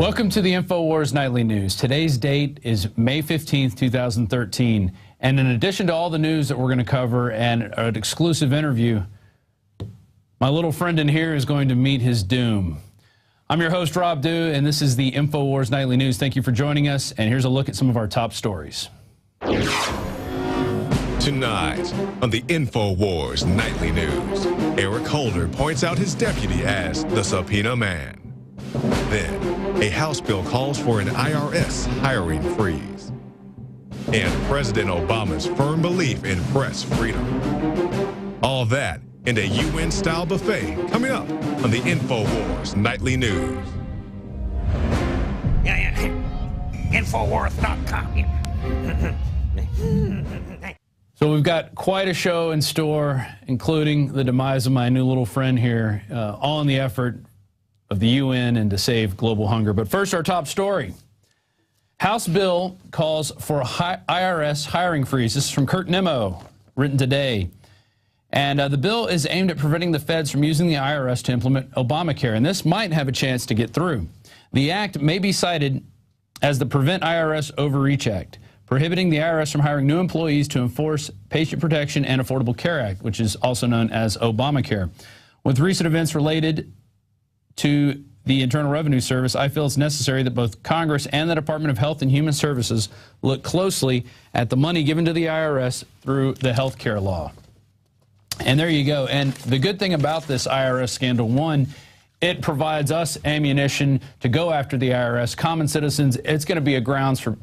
Welcome to the Infowars Nightly News. Today's date is May 15th, 2013. And in addition to all the news that we're going to cover and an exclusive interview, my little friend in here is going to meet his doom. I'm your host, Rob Dew, and this is the Infowars Nightly News. Thank you for joining us, and here's a look at some of our top stories. Tonight on the Infowars Nightly News, Eric Holder points out his deputy as the subpoena man. Then, a House bill calls for an IRS hiring freeze. And President Obama's firm belief in press freedom. All that in a UN-style buffet coming up on the Infowars Nightly News. Infowars.com. So we've got quite a show in store, including the demise of my new little friend here, all in the effort of the UN and to save global hunger. But first, our top story. House bill calls for a IRS hiring freeze. This is from Kurt Nimmo, written today. And the bill is aimed at preventing the feds from using the IRS to implement Obamacare, and this might have a chance to get through. The act may be cited as the Prevent IRS Overreach Act, prohibiting the IRS from hiring new employees to enforce Patient Protection and Affordable Care Act, which is also known as Obamacare. With recent events related to the Internal Revenue Service, I feel it's necessary that both Congress and the Department of Health and Human Services look closely at the money given to the IRS through the health care law. And there you go. And the good thing about this IRS scandal, one, it provides us ammunition to go after the IRS. Common citizens, it's going to be a grounds for,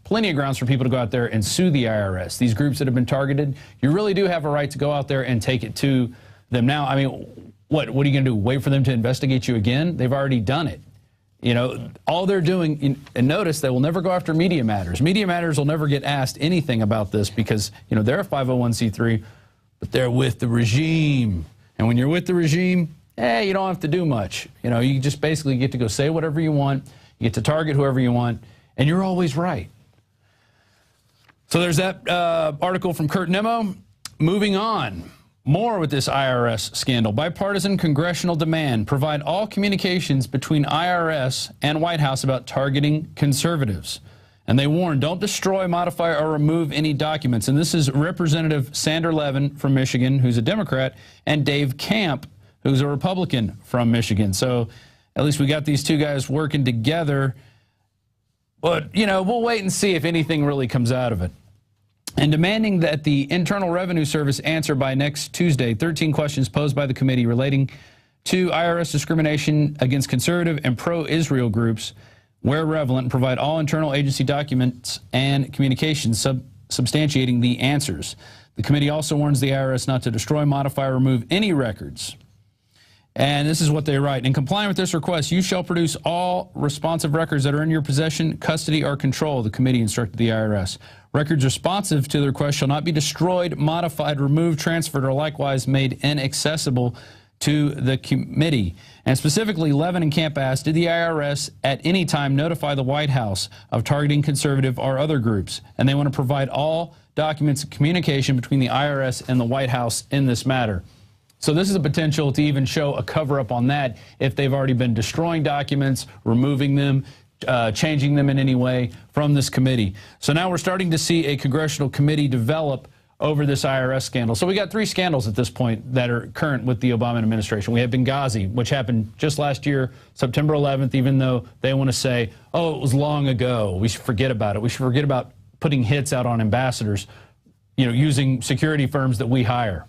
plenty of grounds for people to go out there and sue the IRS. These groups that have been targeted, you really do have a right to go out there and take it to them. Now, I mean, what are you going to do? Wait for them to investigate you again? They've already done it. All they're doing, and notice they will never go after Media Matters. Media Matters will never get asked anything about this because, they're a 501c3, but they're with the regime. And when you're with the regime, you don't have to do much. You just basically get to go say whatever you want. You get to target whoever you want, and you're always right. So there's that article from Kurt Nimmo. Moving on. More with this IRS scandal. Bipartisan congressional demand provide all communications between IRS and White House about targeting conservatives. And they warn, don't destroy, modify, or remove any documents. And this is Representative Sander Levin from Michigan, who's a Democrat, and Dave Camp, who's a Republican from Michigan. So at least we got these two guys working together. But, we'll wait and see if anything really comes out of it. And demanding that the Internal Revenue Service answer by next Tuesday 13 questions posed by the committee relating to IRS discrimination against conservative and pro-Israel groups where relevant, and provide all internal agency documents and communications substantiating the answers. The committee also warns the IRS not to destroy, modify, or remove any records. And this is what they write. In complying with this request, you shall produce all responsive records that are in your possession, custody, or control, the committee instructed the IRS. Records responsive to the request shall not be destroyed, modified, removed, transferred, or likewise made inaccessible to the committee. And specifically, Levin and Camp asked, did the IRS at any time notify the White House of targeting conservative or other groups? And they want to provide all documents of communication between the IRS and the White House in this matter. So this is a potential to even show a cover-up on that if they've already been destroying documents, removing them, changing them in any way from this committee. So now we're starting to see a congressional committee develop over this IRS scandal. So we got 3 scandals at this point that are current with the Obama administration. We have Benghazi, which happened just last year, September 11th, even though they want to say, oh, it was long ago. We should forget about it. We should forget about putting hits out on ambassadors, using security firms that we hire.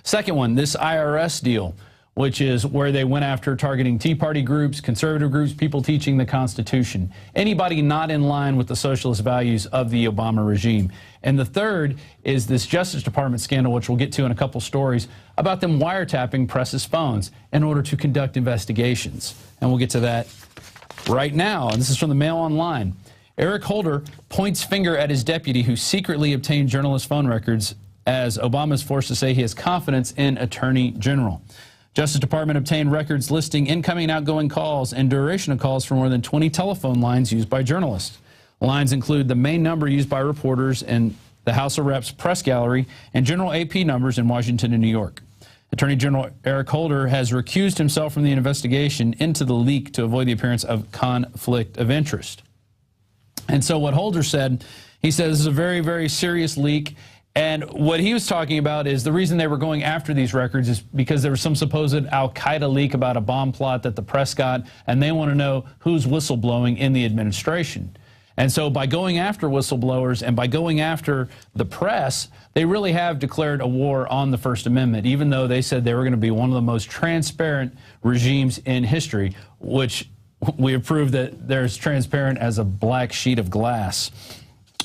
Second one, this IRS deal, which is where they went after targeting Tea Party groups, conservative groups, people teaching the Constitution, anybody not in line with the socialist values of the Obama regime. And the third is this Justice Department scandal, which we'll get to in a couple stories, about them wiretapping press's phones in order to conduct investigations. And we'll get to that right now. And this is from the Mail Online. Eric Holder points finger at his deputy who secretly obtained journalist phone records as Obama is forced to say he has confidence in Attorney General. Justice Department obtained records listing incoming and outgoing calls and duration of calls for more than 20 telephone lines used by journalists. Lines include the main number used by reporters in the House of Reps press gallery and general AP numbers in Washington and New York. Attorney General Eric Holder has recused himself from the investigation into the leak to avoid the appearance of conflict of interest. And so what Holder said, he says this is a very, very serious leak. And what he was talking about is the reason they were going after these records is because there was some supposed al-Qaeda leak about a bomb plot that the press got, and they want to know who's whistleblowing in the administration. And so by going after whistleblowers and by going after the press, they really have declared a war on the First Amendment, even though they said they were going to be one of the most transparent regimes in history, which we have proved that they're as transparent as a black sheet of glass.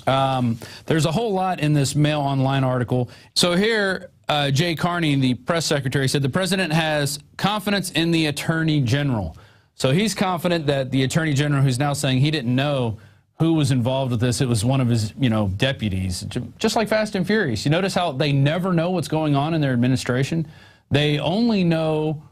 There's a whole lot in this Mail Online article. So here, Jay Carney, the press secretary, said the president has confidence in the attorney general. So he's confident that the attorney general, who's now saying he didn't know who was involved with this, it was one of his, deputies, just like Fast and Furious. You notice how they never know what's going on in their administration? They only know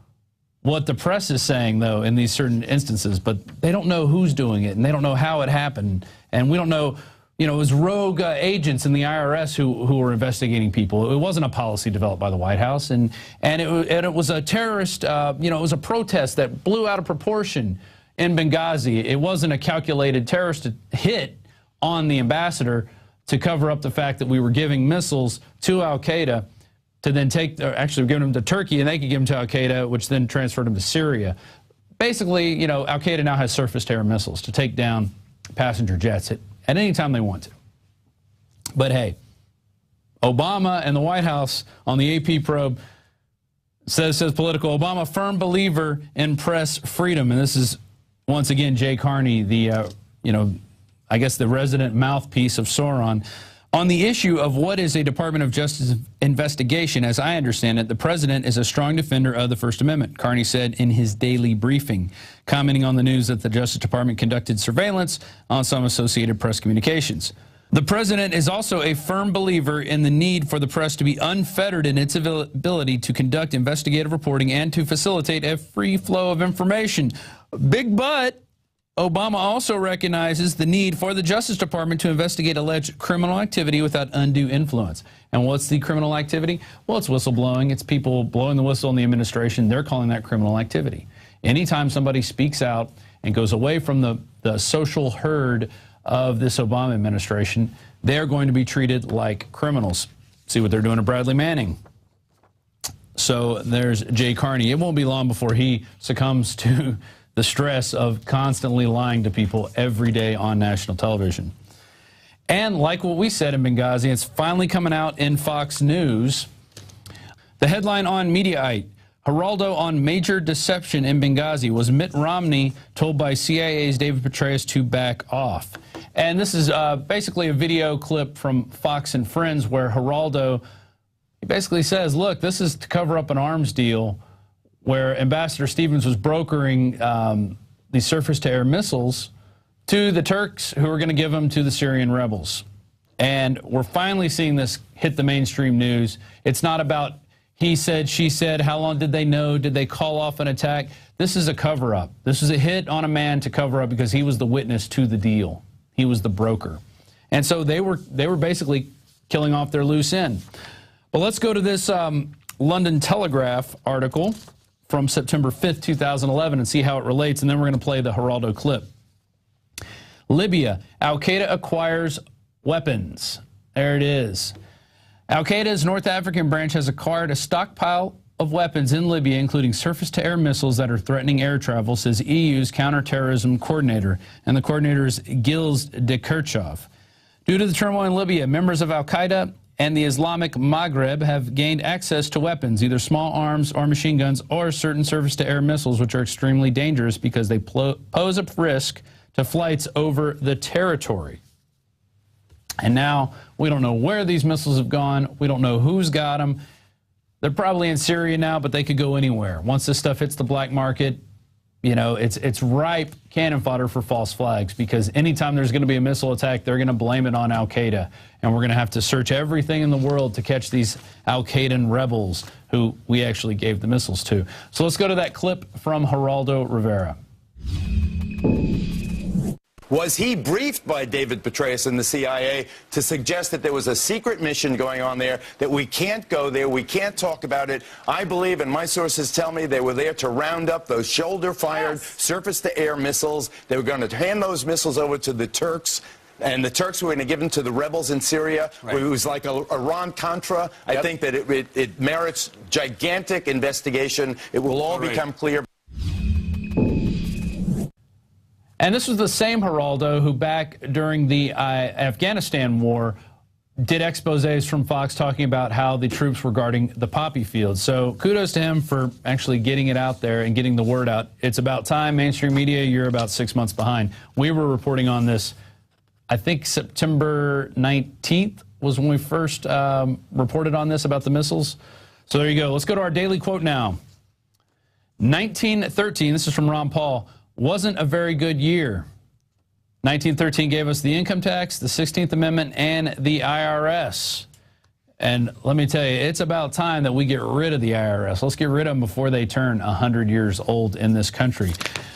what the press is saying, though, in these certain instances, but they don't know who's doing it, and they don't know how it happened, and we don't know. It was rogue agents in the IRS who were investigating people. It wasn't a policy developed by the White House, and it was a terrorist. It was a protest that blew out of proportion in Benghazi. It wasn't a calculated terrorist hit on the ambassador to cover up the fact that we were giving missiles to al-Qaeda to then actually giving them to Turkey, and they could give them to al-Qaeda, which then transferred them to Syria. Basically, al-Qaeda now has surface to air missiles to take down passenger jets at any time they want to. But hey, Obama and the White House on the AP probe says Political, Obama firm believer in press freedom. And this is, once again, Jay Carney, the, I guess the resident mouthpiece of Sauron. On the issue of what is a Department of Justice investigation, as I understand it, the president is a strong defender of the First Amendment, Carney said in his daily briefing, commenting on the news that the Justice Department conducted surveillance on some Associated Press communications. The president is also a firm believer in the need for the press to be unfettered in its ability to conduct investigative reporting and to facilitate a free flow of information. Big but. Obama also recognizes the need for the Justice Department to investigate alleged criminal activity without undue influence. And what's the criminal activity? Well, it's whistleblowing. It's people blowing the whistle in the administration. They're calling that criminal activity. Anytime somebody speaks out and goes away from the social herd of this Obama administration, they're going to be treated like criminals. See what they're doing to Bradley Manning. So there's Jay Carney. It won't be long before he succumbs to the stress of constantly lying to people every day on national television. And like what we said in Benghazi, it's finally coming out in Fox News. The headline on Mediaite, Geraldo on major deception in Benghazi. Was Mitt Romney told by CIA's David Petraeus to back off? And this is basically a video clip from Fox and Friends where Geraldo, he basically says, look, this is to cover up an arms deal where Ambassador Stevens was brokering these surface-to-air missiles to the Turks who were going to give them to the Syrian rebels. And we're finally seeing this hit the mainstream news. It's not about he said, she said, how long did they know, did they call off an attack? This is a cover-up. This is a hit on a man to cover up because he was the witness to the deal. He was the broker. And so they were basically killing off their loose end. But let's go to this London Telegraph article from September 5th, 2011, and see how it relates, and then we're going to play the Geraldo clip. Libya, al-Qaeda acquires weapons. There it is. Al-Qaeda's North African branch has acquired a stockpile of weapons in Libya, including surface-to-air missiles that are threatening air travel, says EU's counterterrorism coordinator, and the coordinator is Gilles de Kirchhoff. Due to the turmoil in Libya, members of al-Qaeda and the Islamic Maghreb have gained access to weapons, either small arms or machine guns or certain surface-to-air missiles, which are extremely dangerous because they pose a risk to flights over the territory. And now we don't know where these missiles have gone. We don't know who's got them. They're probably in Syria now, but they could go anywhere. Once this stuff hits the black market, it's ripe cannon fodder for false flags, because anytime there's going to be a missile attack, they're going to blame it on al-Qaeda. And we're going to have to search everything in the world to catch these al-Qaedan rebels who we actually gave the missiles to. So let's go to that clip from Geraldo Rivera. Was he briefed by David Petraeus and the CIA to suggest that there was a secret mission going on there, that we can't go there, we can't talk about it? I believe, and my sources tell me, they were there to round up those shoulder-fired surface-to-air missiles. They were going to hand those missiles over to the Turks. And the Turks were going to give them to the rebels in Syria. Right. It was like Iran-Contra. Yep. I think that it merits gigantic investigation. It will all become clear. And this was the same Geraldo who back during the Afghanistan war did exposés from Fox talking about how the troops were guarding the poppy fields. So kudos to him for actually getting it out there and getting the word out. It's about time. Mainstream media, you're about 6 months behind. We were reporting on this, I think September 19th was when we first reported on this about the missiles. So there you go. Let's go to our daily quote now. 1913, this is from Ron Paul, wasn't a very good year. 1913 gave us the income tax, the 16th Amendment, and the IRS. And let me tell you, it's about time that we get rid of the IRS. Let's get rid of them before they turn 100 years old in this country.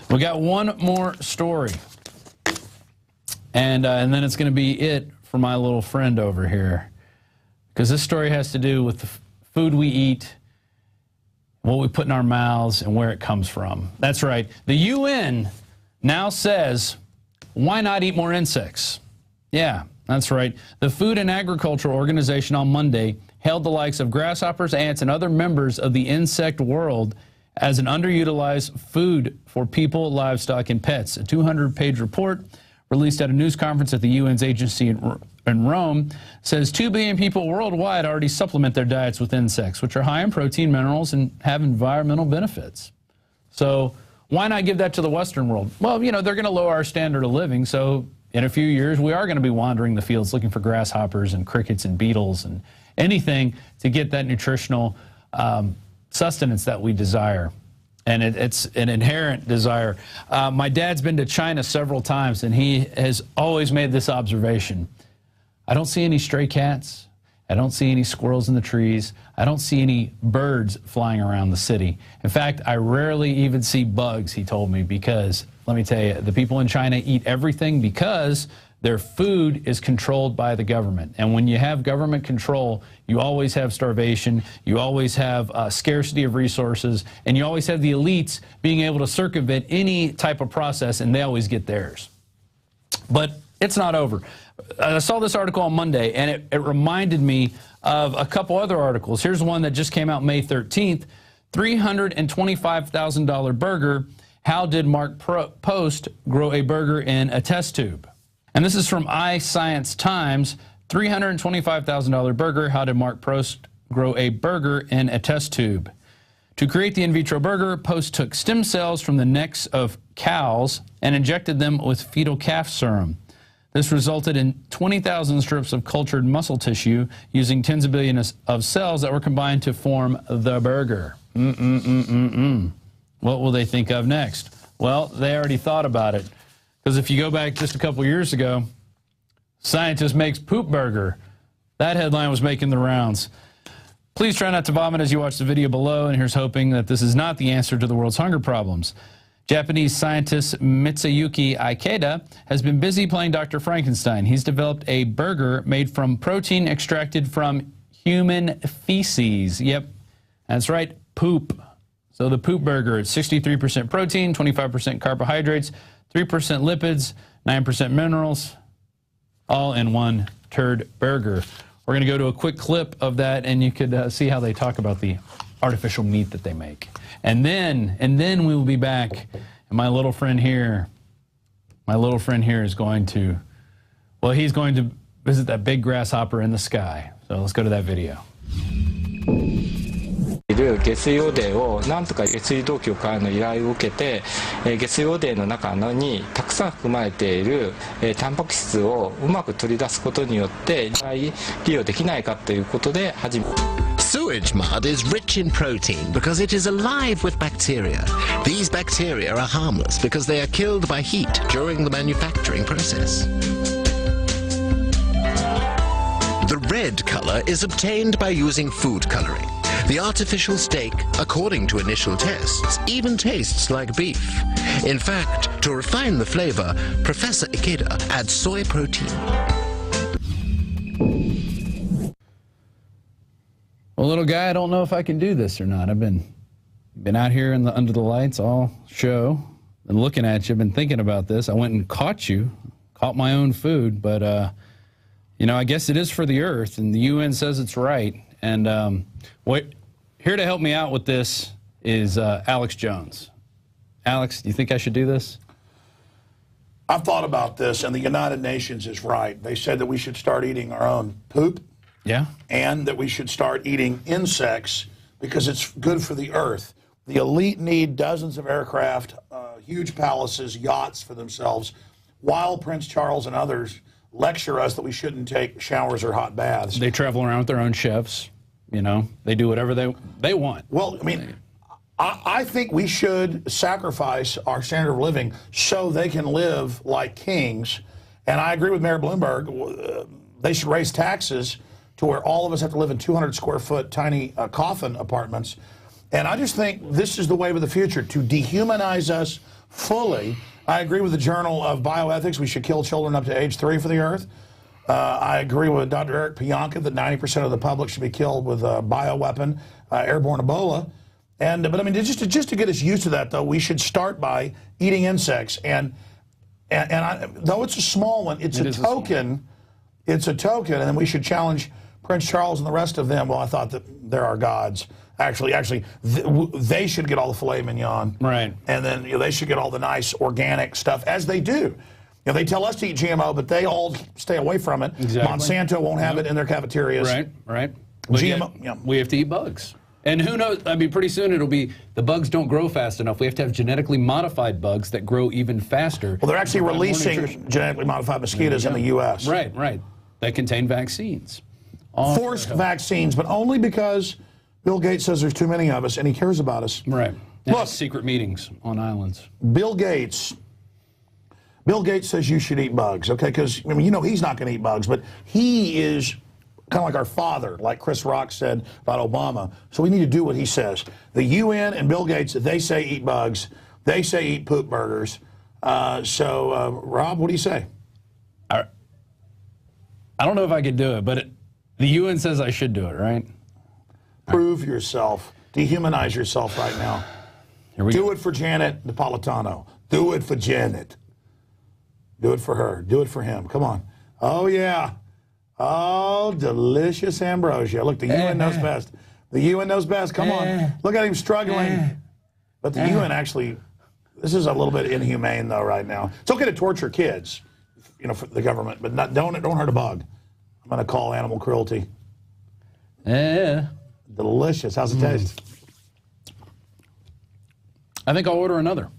We got one more story. And then it's going to be it for my little friend over here. Because this story has to do with the food we eat, what we put in our mouths, and where it comes from. That's right. The UN now says, why not eat more insects? Yeah, that's right. The Food and Agriculture Organization on Monday hailed the likes of grasshoppers, ants, and other members of the insect world as an underutilized food for people, livestock, and pets. A 200-page report released at a news conference at the UN's agency in Rome says 2 billion people worldwide already supplement their diets with insects, which are high in protein, minerals, and have environmental benefits. So why not give that to the Western world? Well, you know, they're going to lower our standard of living, so in a few years we are going to be wandering the fields looking for grasshoppers and crickets and beetles and anything to get that nutritional sustenance that we desire. And it's an inherent desire. My dad's been to China several times, and he has always made this observation. I don't see any stray cats. I don't see any squirrels in the trees. I don't see any birds flying around the city. In fact, I rarely even see bugs, he told me, because, let me tell you, the people in China eat everything because their food is controlled by the government. And when you have government control, you always have starvation, you always have scarcity of resources, and you always have the elites being able to circumvent any type of process, and they always get theirs. But it's not over. I saw this article on Monday, and it reminded me of a couple other articles. Here's one that just came out May 13th, $325,000 burger. How did Mark Post grow a burger in a test tube? And this is from iScience Times, $325,000 burger. How did Mark Post grow a burger in a test tube? To create the in vitro burger, Post took stem cells from the necks of cows and injected them with fetal calf serum. This resulted in 20,000 strips of cultured muscle tissue using tens of billions of cells that were combined to form the burger. What will they think of next? Well, they already thought about it. Because if you go back just a couple years ago, scientist makes poop burger. That headline was making the rounds. Please try not to vomit as you watch the video below, and here's hoping that this is not the answer to the world's hunger problems. Japanese scientist Mitsuyuki Ikeda has been busy playing Dr. Frankenstein. He's developed a burger made from protein extracted from human feces. Yep, that's right, poop. So the poop burger, it's 63% protein, 25% carbohydrates, 3% lipids, 9% minerals, all in one turd burger. We're going to go to a quick clip of that, and you could see how they talk about the artificial meat that they make. And then we will be back, and my little friend here is going to, well, he's going to visit that big grasshopper in the sky. So let's go to that video. 下水汚泥をなんとか下水道局からの依頼を受けて下水汚泥の中にたくさん含まれているタンパク質をうまく取り出すことによって利用できないかということで始め Sewage mud is rich in protein because it is alive with bacteria. These bacteria are harmless because they are killed by heat during the manufacturing process. The red color is obtained by using food coloring. The artificial steak, according to initial tests, even tastes like beef. In fact, to refine the flavor, Professor Ikeda adds soy protein. Well, little guy, I don't know if I can do this or not. I've been out here under the lights all show, been looking at you, been thinking about this. I went and caught my own food, but you know, I guess it is for the earth, and the UN says it's right. And here to help me out with this is Alex Jones. Alex, do you think I should do this? I've thought about this, and the United Nations is right. They said that we should start eating our own poop. Yeah. And that we should start eating insects because it's good for the earth. The elite need dozens of aircraft, huge palaces, yachts for themselves, while Prince Charles and others lecture us that we shouldn't take showers or hot baths. They travel around with their own chefs. You know, they do whatever they want. Well, I mean, I think we should sacrifice our standard of living so they can live like kings. And I agree with Mayor Bloomberg. They should raise taxes to where all of us have to live in 200-square-foot tiny coffin apartments. And I just think this is the wave of the future, to dehumanize us fully. I agree with the Journal of Bioethics. We should kill children up to age 3 for the earth. I agree with Dr. Eric Pianka that 90% of the public should be killed with a bioweapon, airborne Ebola. But I mean, just to get us used to that, though, we should start by eating insects. And though it's a small one, it's a token. It's a token, and then we should challenge Prince Charles and the rest of them. Well, I thought that they're our gods. Actually, they should get all the filet mignon. Right. And then they should get all the nice organic stuff, as they do. They tell us to eat GMO, but they all stay away from it. Exactly. Monsanto won't have it in their cafeterias. Right. GMO, we have to eat bugs. And who knows, I mean, pretty soon it'll be the bugs don't grow fast enough. We have to have genetically modified bugs that grow even faster. Well, they're actually releasing genetically modified mosquitoes in the U.S. Right. That contain vaccines. Forced vaccines, but only because Bill Gates says there's too many of us and he cares about us. Right. Look, secret meetings on islands. Bill Gates says you should eat bugs, okay? Because, I mean, he's not going to eat bugs, but he is kind of like our father, like Chris Rock said about Obama. So we need to do what he says. The UN and Bill Gates, they say eat bugs. They say eat poop burgers. Rob, what do you say? I don't know if I could do it, but the UN says I should do it, right? Prove yourself. Dehumanize yourself right now. Do it for Janet Napolitano. Do it for Janet. Do it for her. Do it for him. Come on. Oh, yeah. Oh, delicious ambrosia. Look, the UN knows best. The UN knows best. Come on. Look at him struggling. But the UN actually, this is a little bit inhumane, though, right now. It's okay to torture kids, for the government, but don't hurt a bug. I'm going to call animal cruelty. Yeah. Delicious. How's it taste? I think I'll order another.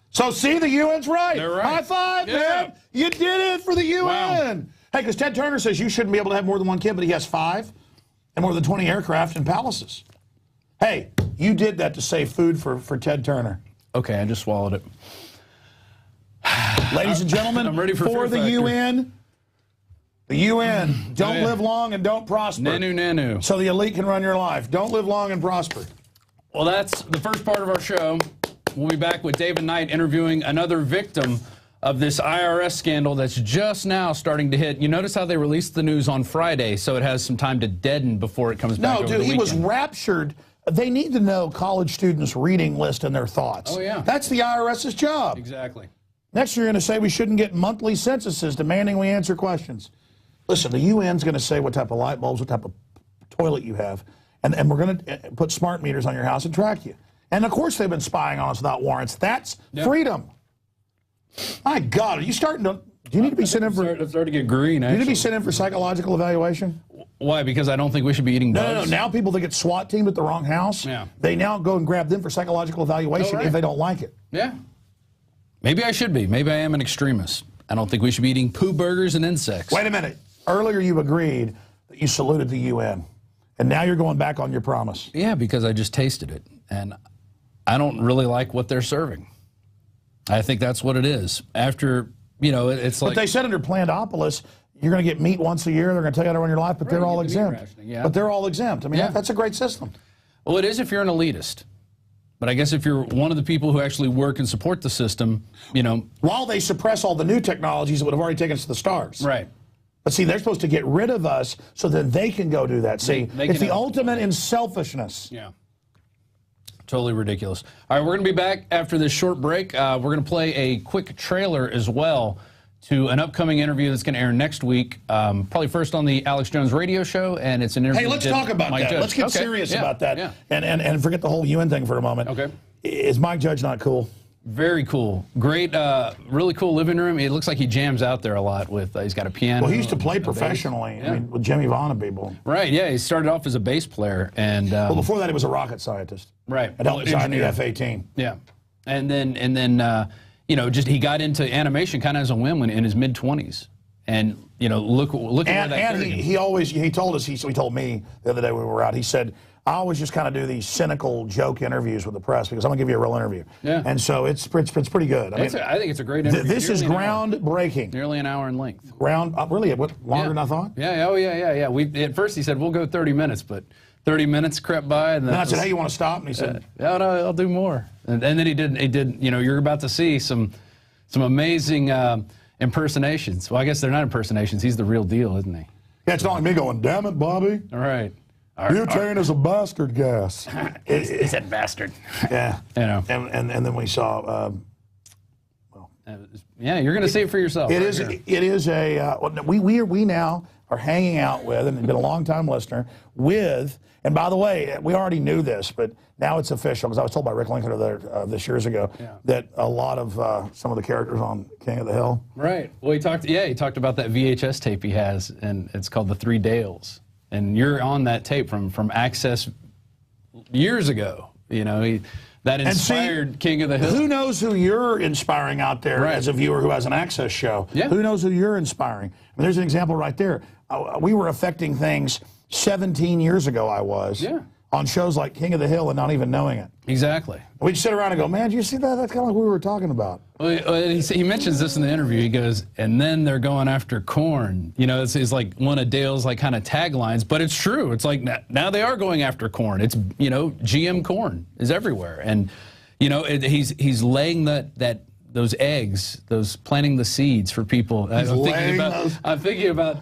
So, see, the UN's right. They're right. High five, man. You did it for the UN. Wow. Hey, because Ted Turner says you shouldn't be able to have more than one kid, but he has 5 and more than 20 aircraft and palaces. Hey, you did that to save food for Ted Turner. Okay, I just swallowed it. Ladies and gentlemen, I'm ready for the UN. The UN, don't live long and don't prosper. Nanu. So the elite can run your life. Don't live long and prosper. Well, that's the first part of our show. We'll be back with David Knight interviewing another victim of this IRS scandal that's just now starting to hit. You notice how they released the news on Friday, so it has some time to deaden before it comes back over the weekend. He was raptured. They need to know college students' reading list and their thoughts. Oh, yeah. That's the IRS's job. Exactly. Next, you're going to say we shouldn't get monthly censuses demanding we answer questions. Listen, the UN's going to say what type of light bulbs, what type of toilet you have, and we're going to put smart meters on your house and track you. And, of course, they've been spying on us without warrants. That's freedom. My God, are you starting to... Do you need to be sent in for... I'm starting to get green, actually. Do you need to be sent in for psychological evaluation? Why? Because I don't think we should be eating bugs? No. Now people that get SWAT teamed at the wrong house, they now go and grab them for psychological evaluation if they don't like it. Yeah. Maybe I should be. Maybe I am an extremist. I don't think we should be eating poo burgers and insects. Wait a minute. Earlier you agreed that you saluted the UN, and now you're going back on your promise. Yeah, because I just tasted it, and I don't really like what they're serving. I think that's what it is. After, it's like... But they said under Plantopolis, you're going to get meat once a year, they're going to tell you how to run your life, but they're all exempt. But they're all exempt. I mean, that's a great system. Well, it is if you're an elitist. But I guess if you're one of the people who actually work and support the system, you know. While they suppress all the new technologies that would have already taken us to the stars. Right. But see, they're supposed to get rid of us so that they can go do that. See, it's the ultimate in selfishness. Yeah. Totally ridiculous. All right, we're going to be back after this short break. We're going to play a quick trailer as well to an upcoming interview that's going to air next week, probably first on the Alex Jones radio show, and it's an interview. Hey, let's talk about that. Let's get serious about that, and forget the whole UN thing for a moment. Okay. Is Mike Judge not cool? Very cool. Great, really cool living room. It looks like he jams out there a lot with, he's got a piano. Well, he used to play professionally, I mean, with Jimmy Vaughn and people. Right, yeah, he started off as a bass player. And well, before that, he was a rocket scientist. Right. And helped design the F-18. Yeah. And then you know, just he got into animation kind of as a whim when in his mid-20s. And, you know, look at where that carried him. He told us, he told me the other day when we were out, he said, I always just kind of do these cynical joke interviews with the press because I'm going to give you a real interview. Yeah. And so it's pretty good. I think it's a great interview. This is groundbreaking. Nearly an hour in length. Really? Longer than I thought? Yeah, yeah. At first he said, we'll go 30 minutes, but 30 minutes crept by. And then I said, hey, you want to stop? And he said, no, I'll do more. And then he did, you know, you're about to see some amazing impersonations. Well, I guess they're not impersonations. He's the real deal, isn't he? Yeah, it's not like me going, damn it, Bobby. All right. Butane is a bastard gas. He said bastard. Yeah. You know. And then we saw, yeah, you're going to see it for yourself. It is a, we now are hanging out with, and been a long time listener, with, and by the way, we already knew this, but now it's official, because I was told by Rick Lincoln this years ago that a lot of some of the characters on King of the Hill. Right. Well, he talked about that VHS tape he has, and it's called The Three Dales. And you're on that tape from Access years ago. You know, that inspired King of the Hill. Who knows who you're inspiring out there as a viewer who has an Access show? Yeah. Who knows who you're inspiring? I mean, there's an example right there. We were affecting things 17 years ago, on shows like King of the Hill and not even knowing it. Exactly. We'd sit around and go, man, did you see that? That's kind of like what we were talking about. Well, he mentions this in the interview. He goes, and then they're going after corn. You know, it's like one of Dale's like kind of taglines, but it's true. It's like now they are going after corn. It's, you know, GM corn is everywhere. And, you know, he's laying those eggs, planting the seeds for people. I'm thinking about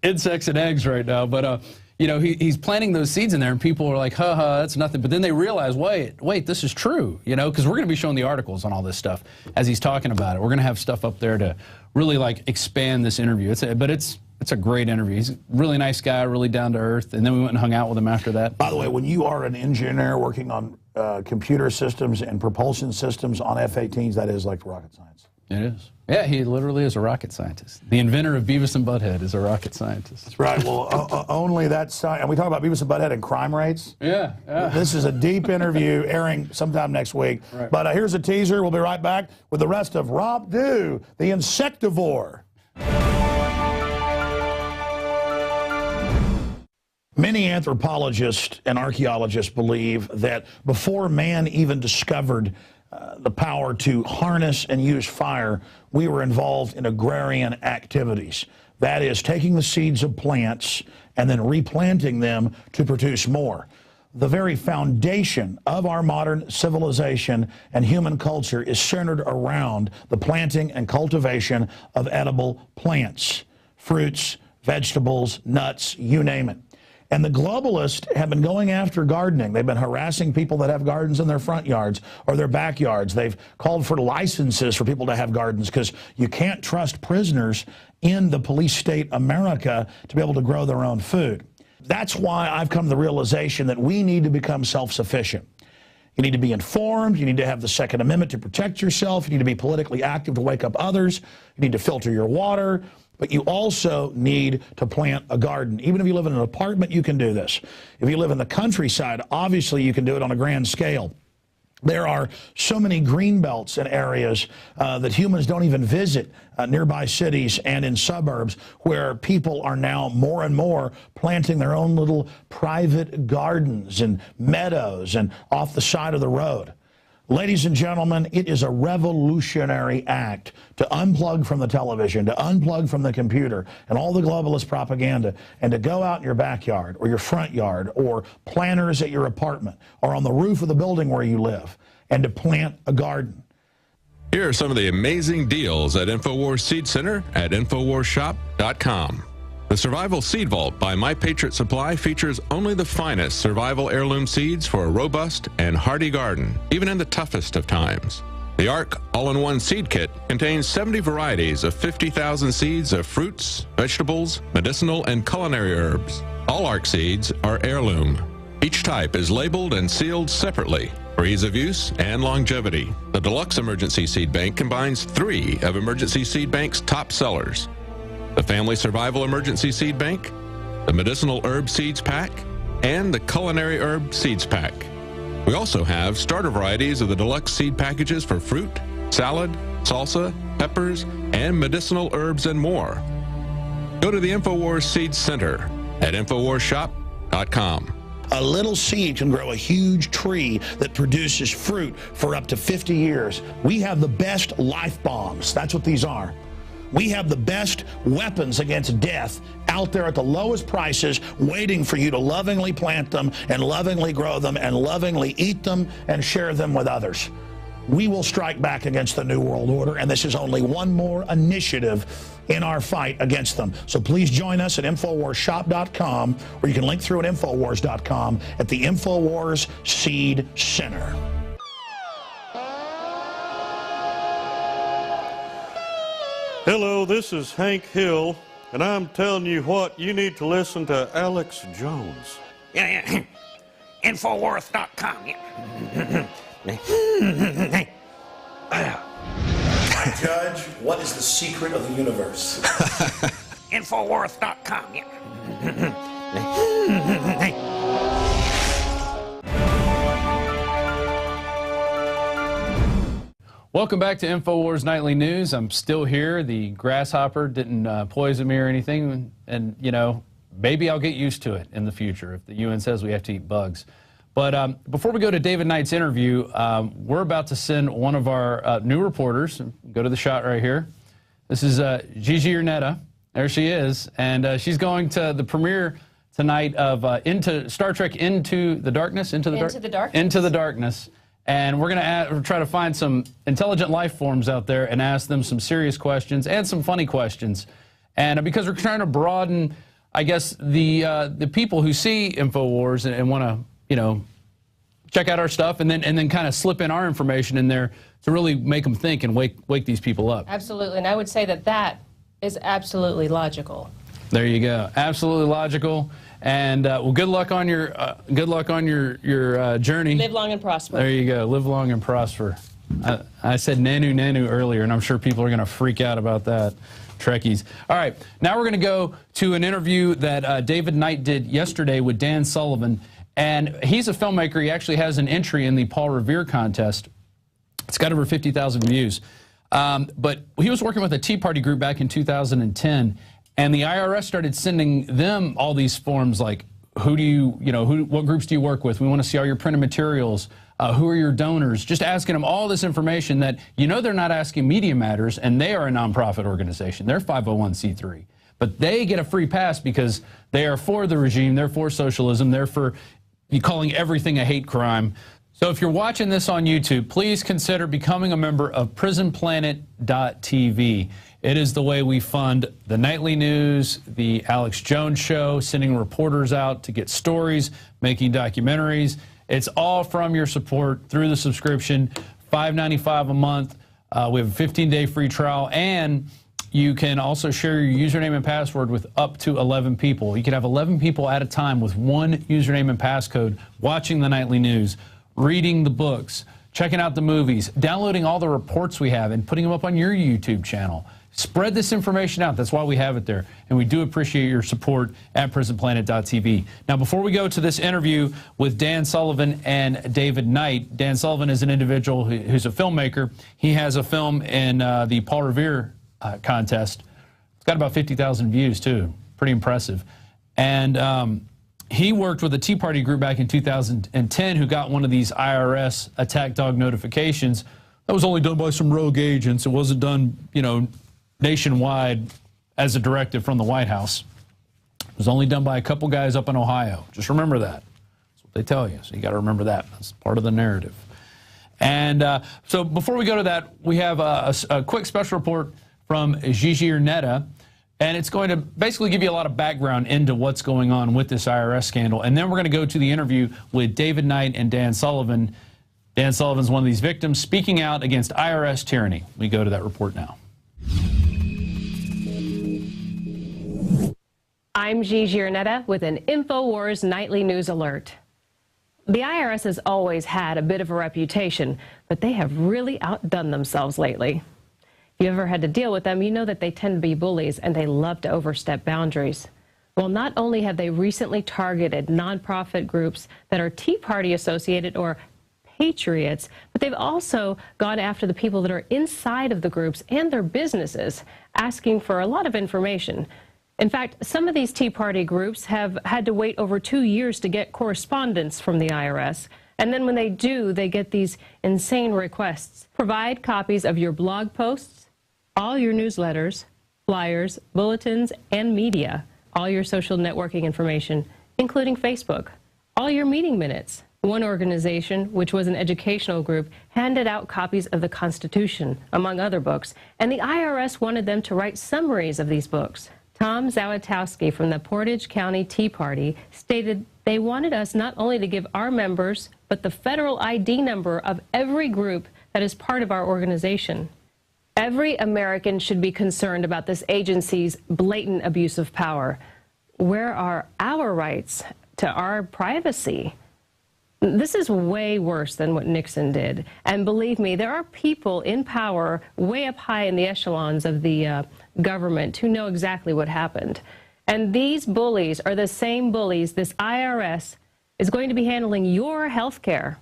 insects and eggs right now, but you know, he's planting those seeds in there, and people are like, ha, that's nothing. But then they realize, wait, this is true, you know, because we're going to be showing the articles on all this stuff as he's talking about it. We're going to have stuff up there to really, like, expand this interview. But it's a great interview. He's a really nice guy, really down to earth. And then we went and hung out with him after that. By the way, when you are an engineer working on computer systems and propulsion systems on F-18s, that is like rocket science. It is. Yeah, he literally is a rocket scientist. The inventor of Beavis and Butthead is a rocket scientist. That's right. Well, only that science. And we talk about Beavis and Butthead and crime rates. Yeah. This is a deep interview airing sometime next week. Right. But here's a teaser. We'll be right back with the rest of Rob Dew, the insectivore. Many anthropologists and archaeologists believe that before man even discovered the power to harness and use fire, we were involved in agrarian activities. That is, taking the seeds of plants and then replanting them to produce more. The very foundation of our modern civilization and human culture is centered around the planting and cultivation of edible plants, fruits, vegetables, nuts, you name it. And the globalists have been going after gardening. They've been harassing people that have gardens in their front yards or their backyards. They've called for licenses for people to have gardens because you can't trust prisoners in the police state America to be able to grow their own food. That's why I've come to the realization that we need to become self-sufficient. You need to be informed. You need to have the Second Amendment to protect yourself. You need to be politically active to wake up others. You need to filter your water. But you also need to plant a garden. Even if you live in an apartment, you can do this. If you live in the countryside, obviously you can do it on a grand scale. There are so many green belts in areas that humans don't even visit, nearby cities and in suburbs, where people are now more and more planting their own little private gardens and meadows and off the side of the road. Ladies and gentlemen, it is a revolutionary act to unplug from the television, to unplug from the computer and all the globalist propaganda, and to go out in your backyard or your front yard or planters at your apartment or on the roof of the building where you live, and to plant a garden. Here are some of the amazing deals at Infowars Seed Center at InfowarsShop.com. The Survival Seed Vault by My Patriot Supply features only the finest survival heirloom seeds for a robust and hardy garden, even in the toughest of times. The ARC All-in-One Seed Kit contains 70 varieties of 50,000 seeds of fruits, vegetables, medicinal, and culinary herbs. All ARC seeds are heirloom. Each type is labeled and sealed separately for ease of use and longevity. The Deluxe Emergency Seed Bank combines 3 of Emergency Seed Bank's top sellers: the Family Survival Emergency Seed Bank, the Medicinal Herb Seeds Pack, and the Culinary Herb Seeds Pack. We also have starter varieties of the deluxe seed packages for fruit, salad, salsa, peppers, and medicinal herbs and more. Go to the Infowars Seed Center at InfowarsShop.com. A little seed can grow a huge tree that produces fruit for up to 50 years. We have the best life bombs. That's what these are. We have the best weapons against death out there at the lowest prices, waiting for you to lovingly plant them and lovingly grow them and lovingly eat them and share them with others. We will strike back against the New World Order, and this is only one more initiative in our fight against them. So please join us at InfowarsShop.com, or you can link through at Infowars.com at the Infowars Seed Center. Hello, this is Hank Hill, and I'm telling you what, you need to listen to Alex Jones. Yeah. Infowars.com. Judge, what is the secret of the universe? Infowars.com. Welcome back to Infowars Nightly News. I'm still here. The grasshopper didn't poison me or anything, and you know, maybe I'll get used to it in the future if the UN says we have to eat bugs. But before we go to David Knight's interview, we're about to send one of our new reporters. Go to the shot right here. This is Gigi Urnetta. There she is, and she's going to the premiere tonight of into Star Trek Into the Darkness. Into the Darkness. And we're going to try to find some intelligent life forms out there and ask them some serious questions and some funny questions. And because we're trying to broaden, I guess, the people who see Infowars and want to, you know, check out our stuff and then kind of slip in our information in there to really make them think and wake these people up. Absolutely. And I would say that is absolutely logical. There you go. Absolutely logical. And well, good luck on your journey. Live long and prosper. There you go. Live long and prosper. I said nanu earlier, and I'm sure people are going to freak out about that. Trekkies. All right. Now we're going to go to an interview that David Knight did yesterday with Dan Sullivan. And he's a filmmaker. He actually has an entry in the Paul Revere contest. It's got over 50,000 views. But he was working with a Tea Party group back in 2010. And the IRS started sending them all these forms like, what groups do you work with? We want to see all your printed materials. Who are your donors? Just asking them all this information that, you know, they're not asking Media Matters, and they are a nonprofit organization. They're 501c3. But they get a free pass because they are for the regime. They're for socialism. They're for calling everything a hate crime. So if you're watching this on YouTube, please consider becoming a member of PrisonPlanet.tv. It is the way we fund the nightly news, the Alex Jones Show, sending reporters out to get stories, making documentaries. It's all from your support through the subscription, $5.95 a month. We have a 15-day free trial, and you can also share your username and password with up to 11 people. You can have 11 people at a time with one username and passcode watching the nightly news, reading the books, checking out the movies, downloading all the reports we have, and putting them up on your YouTube channel. Spread this information out. That's why we have it there. And we do appreciate your support at PrisonPlanet.tv. Now, before we go to this interview with Dan Sullivan and David Knight, Dan Sullivan is an individual who's a filmmaker. He has a film in the Paul Revere contest. It's got about 50,000 views, too. Pretty impressive. And he worked with a Tea Party group back in 2010 who got one of these IRS attack dog notifications. That was only done by some rogue agents. It wasn't done, you know, nationwide as a directive from the White House. It was only done by a couple guys up in Ohio. Just remember that. That's what they tell you. So you got to remember that. That's part of the narrative. And so before we go to that, we have a quick special report from Gigi Ernetta, and it's going to basically give you a lot of background into what's going on with this IRS scandal. And then we're going to go to the interview with David Knight and Dan Sullivan. Dan Sullivan's one of these victims speaking out against IRS tyranny. We go to that report now. I'm Gigi Ernetta with an Infowars Nightly News Alert. The IRS has always had a bit of a reputation, but they have really outdone themselves lately. If you ever had to deal with them, you know that they tend to be bullies and they love to overstep boundaries. Well, not only have they recently targeted nonprofit groups that are Tea Party associated or patriots, but they've also gone after the people that are inside of the groups and their businesses, asking for a lot of information. In fact, some of these Tea Party groups have had to wait over 2 years to get correspondence from the IRS. And then when they do, they get these insane requests. Provide copies of your blog posts, all your newsletters, flyers, bulletins, and media, all your social networking information, including Facebook, all your meeting minutes. One organization, which was an educational group, handed out copies of the Constitution, among other books, and the IRS wanted them to write summaries of these books. Tom Zawitowski from the Portage County Tea Party stated they wanted us not only to give our members, but the federal ID number of every group that is part of our organization. Every American should be concerned about this agency's blatant abuse of power. Where are our rights to our privacy? This is way worse than what Nixon did. And believe me, there are people in power way up high in the echelons of the government who know exactly what happened. And these bullies are the same bullies this IRS is going to be handling your health care.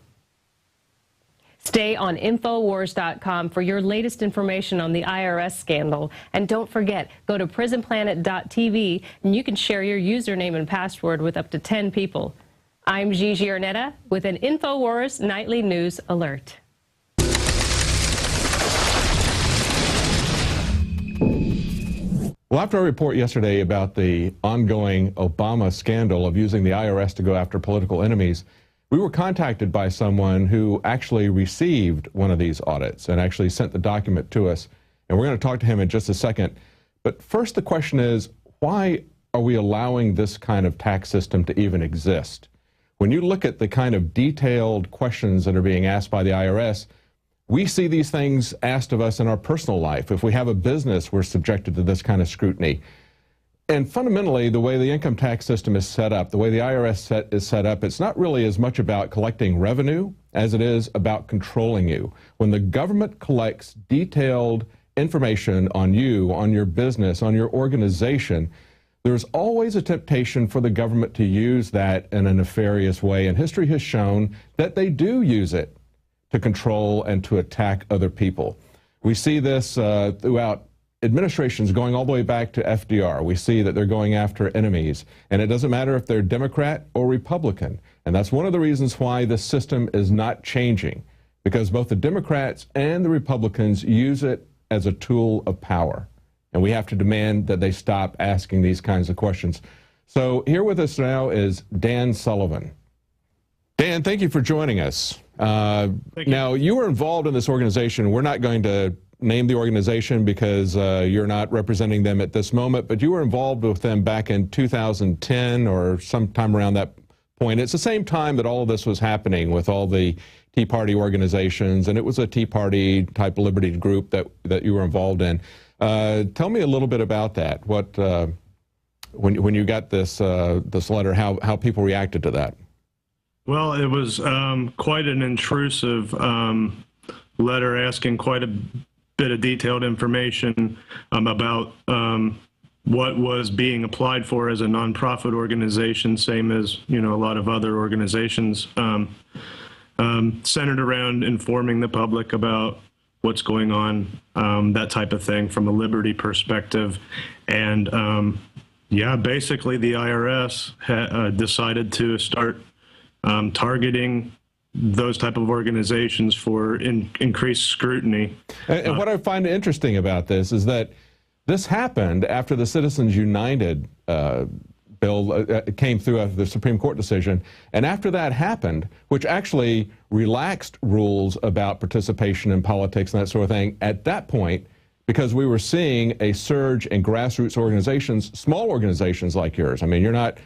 Stay on Infowars.com for your latest information on the IRS scandal. And don't forget, go to PrisonPlanet.tv and you can share your username and password with up to 10 people. I'm Gigi Ernetta with an Infowars Nightly News Alert. Well, after our report yesterday about the ongoing Obama scandal of using the IRS to go after political enemies, we were contacted by someone who actually received one of these audits and actually sent the document to us. And we're going to talk to him in just a second. But first, the question is, why are we allowing this kind of tax system to even exist? When you look at the kind of detailed questions that are being asked by the IRS, we see these things asked of us in our personal life. If we have a business, we're subjected to this kind of scrutiny. And fundamentally, the way the income tax system is set up, the way the IRS is set up, it's not really as much about collecting revenue as it is about controlling you. When the government collects detailed information on you, on your business, on your organization, there's always a temptation for the government to use that in a nefarious way, and history has shown that they do use it to control and to attack other people. We see this throughout administrations going all the way back to FDR. We see that they're going after enemies, and it doesn't matter if they're Democrat or Republican. And that's one of the reasons why this system is not changing, because both the Democrats and the Republicans use it as a tool of power. And we have to demand that they stop asking these kinds of questions. So here with us now is Dan Sullivan. Dan, thank you for joining us. Now, you were involved in this organization. We're not going to name the organization because you're not representing them at this moment, but you were involved with them back in 2010 or sometime around that point. It's the same time that all of this was happening with all the Tea Party organizations, and it was a Tea Party type liberty group that you were involved in. Tell me a little bit about that. What when you got this this letter, how people reacted to that? Well, it was quite an intrusive letter asking quite a bit of detailed information about what was being applied for as a nonprofit organization, same as a lot of other organizations, centered around informing the public about what's going on, that type of thing from a liberty perspective, and Yeah, basically the IRS decided to start targeting those type of organizations for increased scrutiny. And what I find interesting about this is that this happened after the Citizens United bill came through after the Supreme Court decision. And after that happened, which actually relaxed rules about participation in politics and that sort of thing, at that point, because we were seeing a surge in grassroots organizations, small organizations like yours. I mean, you're not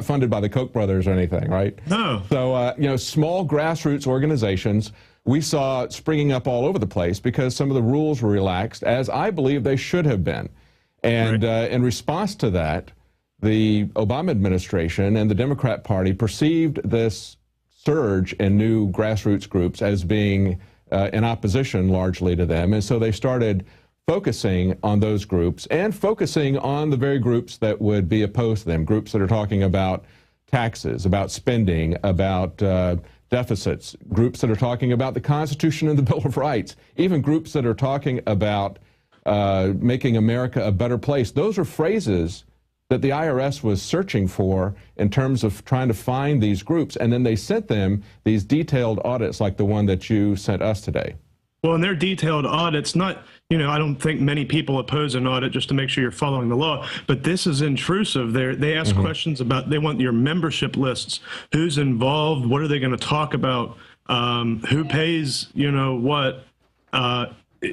funded by the Koch brothers or anything, right? No. So, you know, small grassroots organizations, we saw springing up all over the place because some of the rules were relaxed, as I believe they should have been. And in response to that, the Obama administration and the Democrat Party perceived this surge in new grassroots groups as being in opposition largely to them. And so they started focusing on those groups and focusing on the very groups that would be opposed to them, groups that are talking about taxes, about spending, about deficits, groups that are talking about the Constitution and the Bill of Rights, even groups that are talking about making America a better place. Those are phrases that the IRS was searching for in terms of trying to find these groups, and then they sent them these detailed audits like the one that you sent us today. Well, in their detailed audits, not, you know, I don't think many people oppose an audit just to make sure you're following the law, but this is intrusive. They ask questions about, they want your membership lists, who's involved, what are they going to talk about, who pays, you know, what.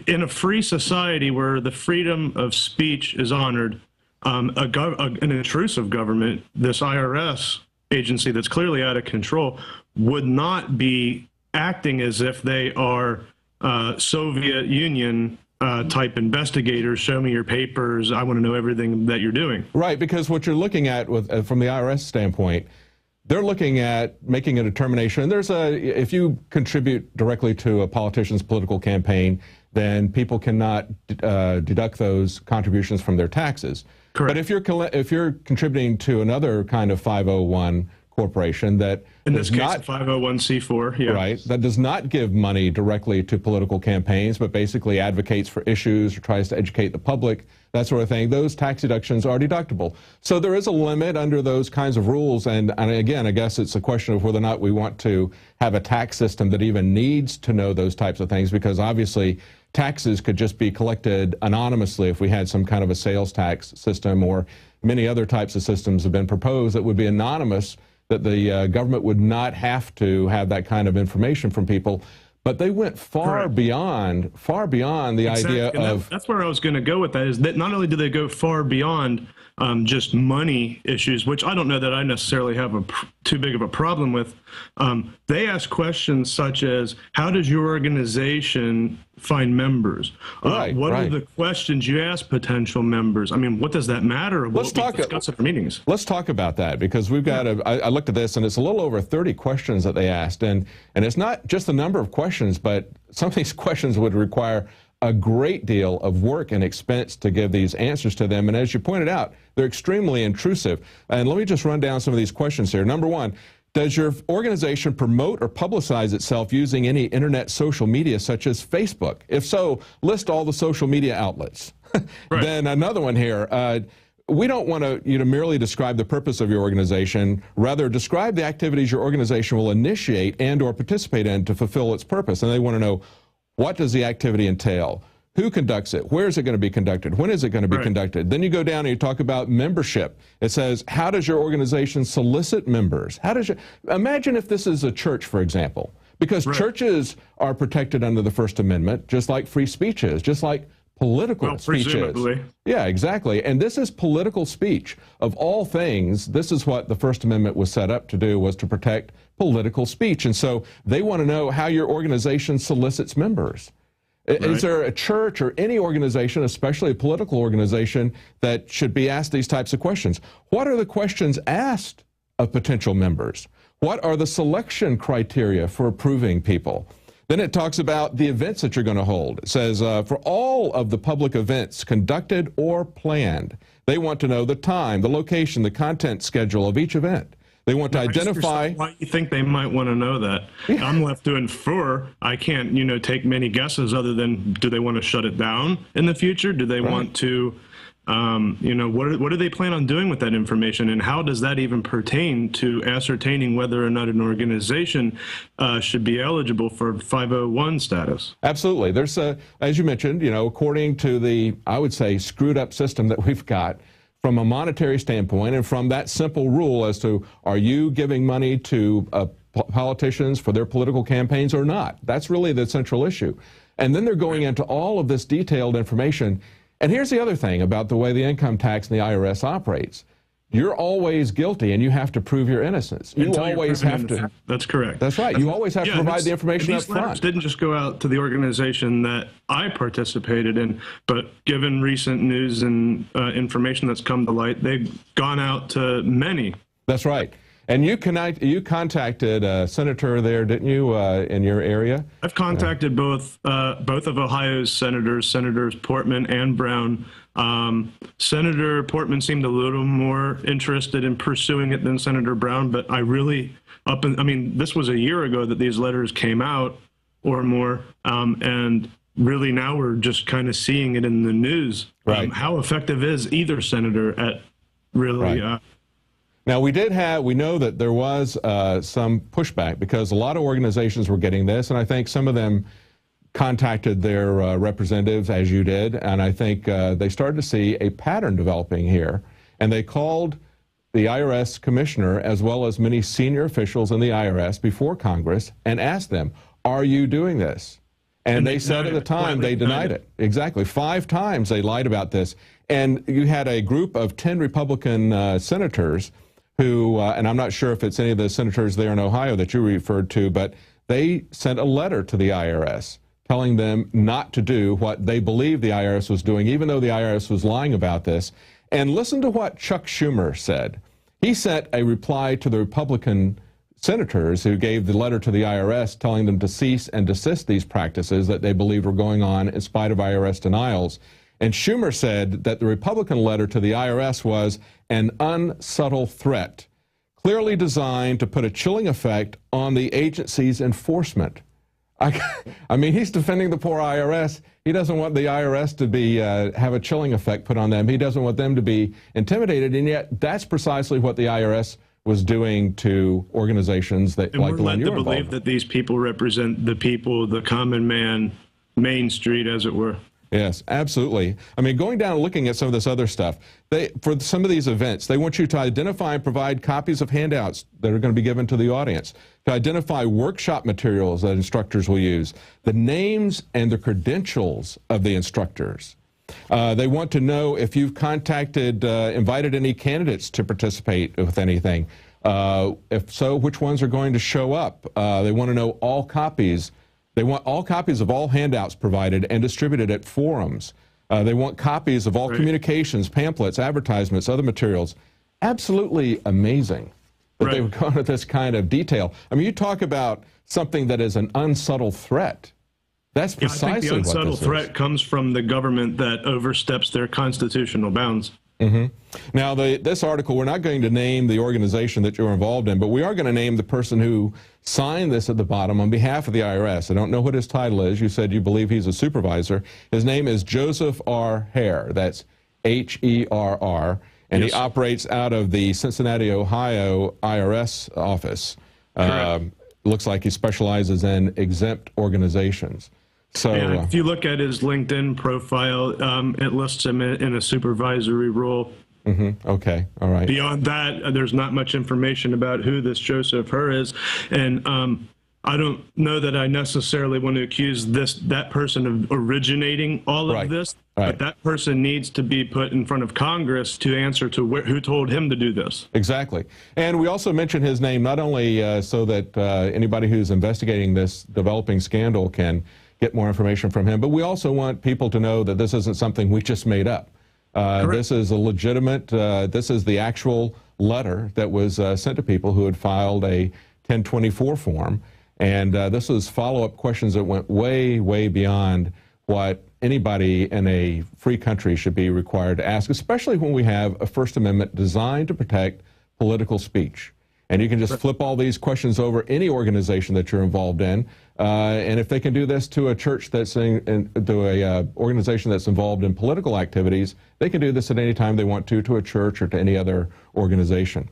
In a free society where the freedom of speech is honored, an intrusive government, this IRS agency that's clearly out of control, would not be acting as if they are Soviet Union type investigators. Show me your papers. I want to know everything that you're doing. Right, because what you're looking at with, from the IRS standpoint, they're looking at making a determination. And there's if you contribute directly to a politician's political campaign, then people cannot deduct those contributions from their taxes. Correct. But if you're contributing to another kind of 501 corporation that in this case, 501c4, yeah, right, that does not give money directly to political campaigns, but basically advocates for issues or tries to educate the public, that sort of thing, those tax deductions are deductible. So there is a limit under those kinds of rules. And again, I guess it's a question of whether or not we want to have a tax system that even needs to know those types of things, because obviously taxes could just be collected anonymously if we had some kind of a sales tax system, or many other types of systems have been proposed that would be anonymous, that the government would not have to have that kind of information from people. But they went far beyond the idea of... That's where I was going to go with that, is that not only do they go far beyond just money issues, which I don't know that I necessarily have too big of a problem with. They ask questions such as, how does your organization find members? What are the questions you ask potential members? I mean, what does that matter? Let's talk at meetings. Let's talk about that, because we've got I looked at this, and it's a little over 30 questions that they asked, and it's not just the number of questions, but some of these questions would require a great deal of work and expense to give these answers to them. And as you pointed out, they're extremely intrusive. And let me just run down some of these questions here. Number one, does your organization promote or publicize itself using any internet social media such as Facebook? If so, list all the social media outlets. Then another one here. We don't want you to merely describe the purpose of your organization. Rather, describe the activities your organization will initiate and or participate in to fulfill its purpose. And they want to know, what does the activity entail? Who conducts it? Where is it going to be conducted? When is it going to be conducted? Then you go down and you talk about membership. It says, how does your organization solicit members? How does imagine if this is a church, for example, because churches are protected under the First Amendment, just like free speech is, just like political speech is. Yeah, exactly. And this is political speech. Of all things, this is what the First Amendment was set up to do, was to protect political speech. And so they want to know how your organization solicits members. Is there a church or any organization, especially a political organization, that should be asked these types of questions? What are the questions asked of potential members? What are the selection criteria for approving people? Then it talks about the events that you're going to hold. It says, for all of the public events conducted or planned, they want to know the time, the location, the content schedule of each event. They want to identify... Why you think they might want to know that? I'm left to infer. I can't, take many guesses other than, do they want to shut it down in the future? Do they want to You know, what do they plan on doing with that information, and how does that even pertain to ascertaining whether or not an organization should be eligible for 501 status? Absolutely. There's as you mentioned, you know, according to the, I would say, screwed up system that we've got from a monetary standpoint, and from that simple rule as to, are you giving money to politicians for their political campaigns or not? That's really the central issue. And then they're going into all of this detailed information. And here's the other thing about the way the income tax and the IRS operates. You're always guilty, and you have to prove your innocence. You always have to. That's correct. That's right. You always have to provide the information up front. These letters didn't just go out to the organization that I participated in, but given recent news and information that's come to light, they've gone out to many. That's right. And you contacted a senator there, didn't you, in your area? I've contacted both of Ohio's senators, Senators Portman and Brown. Senator Portman seemed a little more interested in pursuing it than Senator Brown, but I really, I mean, this was a year ago that these letters came out or more, and really now we're just kind of seeing it in the news. Right. How effective is either senator at really... Right. Now, we know that there was some pushback because a lot of organizations were getting this, and I think some of them contacted their representatives, as you did, and I think they started to see a pattern developing here, and they called the IRS commissioner as well as many senior officials in the IRS before Congress and asked them, are you doing this? And they said at the time they denied it. Exactly. 5 times they lied about this. And you had a group of 10 Republican senators who, and I'm not sure if it's any of the senators there in Ohio that you referred to, but they sent a letter to the IRS telling them not to do what they believed the IRS was doing, even though the IRS was lying about this. And listen to what Chuck Schumer said. He sent a reply to the Republican senators who gave the letter to the IRS telling them to cease and desist these practices that they believed were going on in spite of IRS denials. And Schumer said that the Republican letter to the IRS was an unsubtle threat, clearly designed to put a chilling effect on the agency's enforcement. I mean, he's defending the poor IRS. He doesn't want the IRS to be have a chilling effect put on them. He doesn't want them to be intimidated, and yet that's precisely what the IRS was doing to organizations that, like the one you were involved in. And we're led to believe that these people represent the people, the common man, Main Street, as it were. Yes, absolutely. I mean, going down and looking at some of this other stuff, for some of these events, they want you to identify and provide copies of handouts that are going to be given to the audience, to identify workshop materials that instructors will use, the names and the credentials of the instructors. They want to know if you've contacted, invited any candidates to participate with anything. If so, which ones are going to show up? They want to know all copies. They want all copies of all handouts provided and distributed at forums. They want copies of all communications, pamphlets, advertisements, other materials. Absolutely amazing that they would go into this kind of detail. I mean, you talk about something that is an unsubtle threat. That's precisely what this is. I think the unsubtle threat comes from the government that oversteps their constitutional bounds. Now, this article, we're not going to name the organization that you're involved in, but we are going to name the person who signed this at the bottom on behalf of the IRS. I don't know what his title is. You said you believe he's a supervisor. His name is Joseph R. Hare. That's H-E-R-R. And he operates out of the Cincinnati, Ohio IRS office. Looks like he specializes in exempt organizations. So, yeah, if you look at his LinkedIn profile, it lists him in a supervisory role. Okay, all right. Beyond that, there's not much information about who this Joseph Hare is, and I don't know that I necessarily want to accuse that person of originating all of this, but that person needs to be put in front of Congress to answer to who told him to do this. Exactly. And we also mention his name not only so that anybody who's investigating this developing scandal can get more information from him, but we also want people to know that this isn't something we just made up. This is a legitimate, this is the actual letter that was sent to people who had filed a 1024 form. And this is follow-up questions that went way, way beyond what anybody in a free country should be required to ask, especially when we have a First Amendment designed to protect political speech. And you can just flip all these questions over any organization that you're involved in. And if they can do this to a church that's to a organization that's involved in political activities, they can do this at any time they want to a church or to any other organization.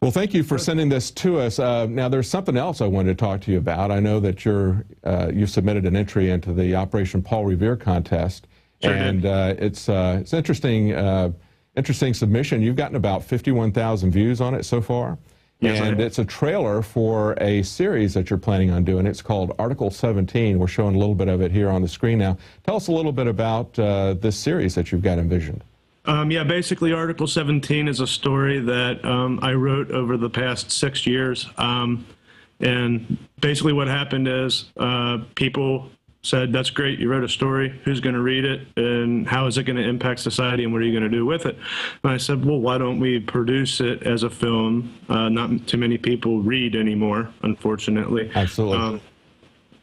Well, thank you for sending this to us. Now, there's something else I wanted to talk to you about. I know that you've submitted an entry into the Operation Paul Revere contest, Sure and it's interesting. Interesting submission. You've gotten about 51,000 views on it so far. Yes, and it's a trailer for a series that you're planning on doing. It's called Article 17. We're showing a little bit of it here on the screen now. Tell us a little bit about this series that you've got envisioned. Yeah, basically Article 17 is a story that I wrote over the past 6 years. And basically what happened is people said, that's great, you wrote a story, who's going to read it, and how is it going to impact society, and what are you going to do with it? And I said, well, why don't we produce it as a film? Not too many people read anymore, unfortunately. Absolutely.